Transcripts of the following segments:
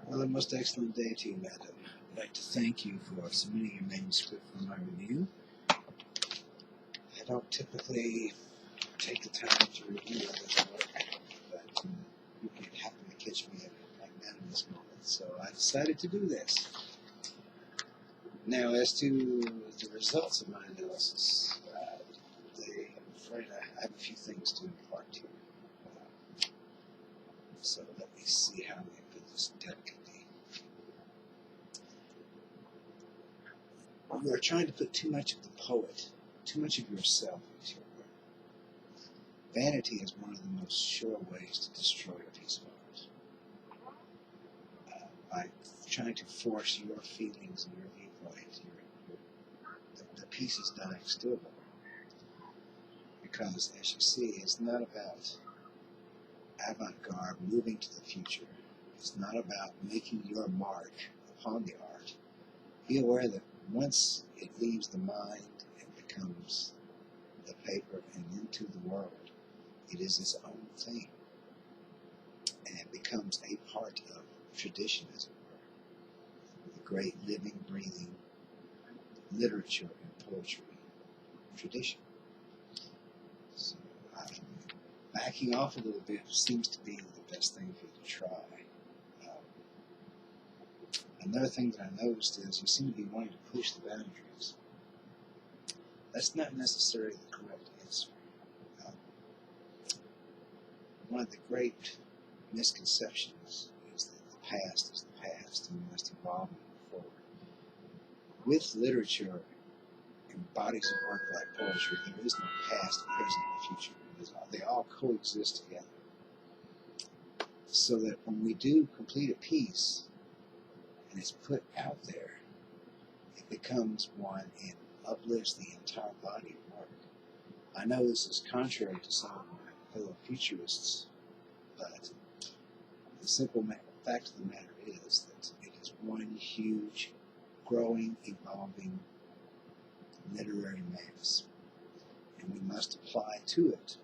Well, a most excellent day to you, madam. I'd like to thank you for submitting your manuscript for my review. I don't typically take the time to review others' work, but you can happen to catch me at a magnanimous moment, so I decided to do this. Now, as to the results of my analysis, I'm afraid I have a few things to impart to you. So let me see how I put this delicately. You are trying to put too much of the poet, too much of yourself into your work. Vanity is one of the most sure ways to destroy a piece of art. By trying to force your feelings and your viewpoint, the piece is dying still. Because, as you see, it's not about avant-garde moving to the future. It's not about making your mark upon the art. Be aware that once it leaves the mind and becomes the paper and into the world, it is its own thing. And it becomes a part of tradition, as it were. The great living, breathing literature and poetry tradition. So backing off a little bit seems to be the best thing for you to try. Another thing that I noticed is you seem to be wanting to push the boundaries. That's not necessarily the correct answer. One of the great misconceptions is that the past is the past and we must evolve and move forward. With literature and bodies of work like poetry, there is no past, present, or future. They all coexist together. So that when we do complete a piece, and it's put out there, it becomes one and uplifts the entire body of work. I know this is contrary to some of my fellow futurists, but the simple fact of the matter is that it is one huge, growing, evolving literary mass, and we must apply to it.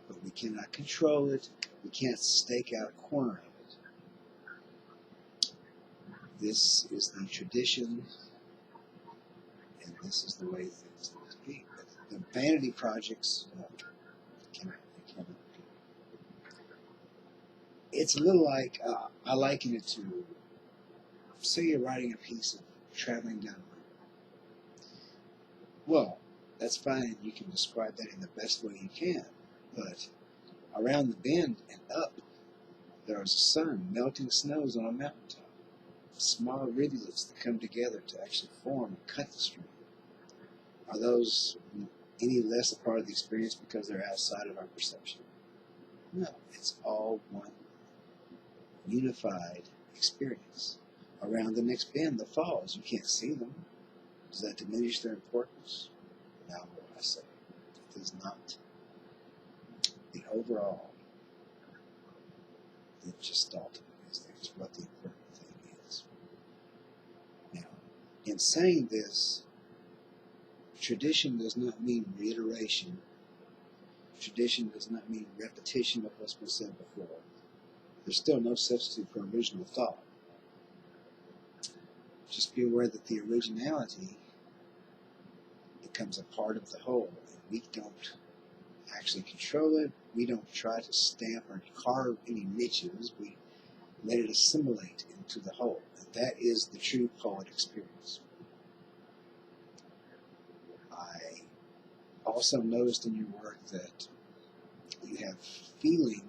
But we cannot control it. We can't stake out a corner of it. This is the tradition, and this is the way things must be. But the vanity projects cannot be. It's a little like, I liken it to, say you're writing a piece of traveling down a road. Well, that's fine. You can describe that in the best way you can. But around the bend and up, there is a sun melting snows on a mountaintop. Small rivulets that come together to actually form and cut the stream. Are those any less a part of the experience because they're outside of our perception? No, it's all one unified experience. Around the next bend, the falls, you can't see them. Does that diminish their importance? No, I say it does not. The overall, the gestalt is what the important thing is. Now, in saying this, tradition does not mean reiteration. Tradition does not mean repetition of what's been said before. There's still no substitute for original thought. Just be aware that the originality becomes a part of the whole, and we don't actually control it. We don't try to stamp or carve any niches. We let it assimilate into the whole. And that is the true poet experience. I also noticed in your work that you have feeling,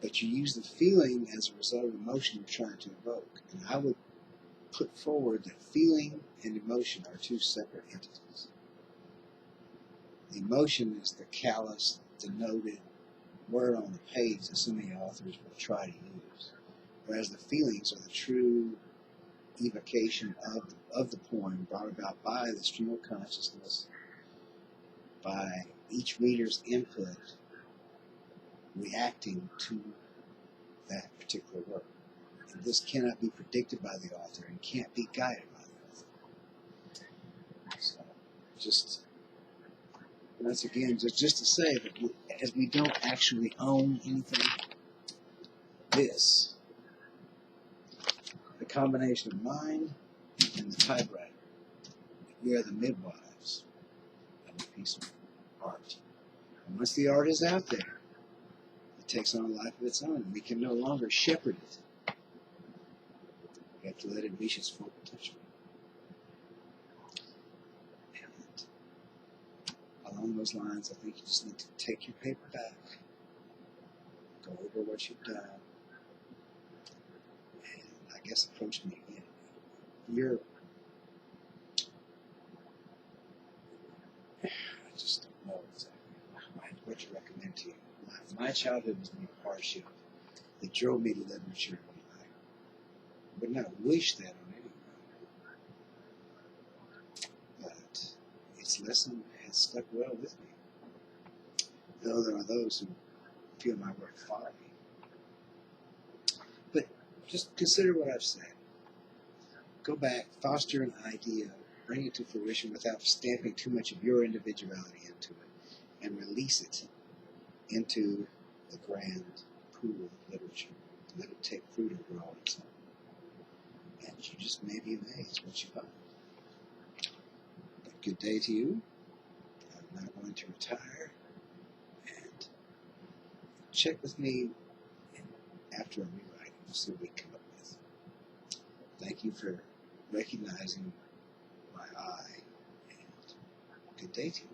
but you use the feeling as a result of emotion you're trying to evoke. And I would put forward that feeling and emotion are two separate entities. The emotion is the callous, denoted word on the page that so many authors will try to use, whereas the feelings are the true evocation of the poem brought about by the stream of consciousness, by each reader's input reacting to that particular work. And this cannot be predicted by the author and can't be guided by the author. So, just once again, just to say that as we don't actually own anything, this combination of mine and the typewriter. We are the midwives of a piece of art. And once the art is out there, it takes on a life of its own. We can no longer shepherd it. We have to let it reach its full potential. And along those lines, I think you just need to take your paper back, go over what you've done, and I guess approach me again. I just don't know exactly what to recommend to you. My childhood was one of hardship that drove me to literature. I would not wish that on anyone. But its lesson has stuck well with me. Though there are those who feel my work folly. But just consider what I've said. Go back, foster an idea, bring it to fruition without stamping too much of your individuality into it, and release it into the grand pool of literature. Let it take fruit and grow on its own. And you just may be amazed what you find. But good day to you. I'm now going to retire, and check with me after a rewriting. We'll see what we come up with. Thank you for recognizing my eye, and good day to you.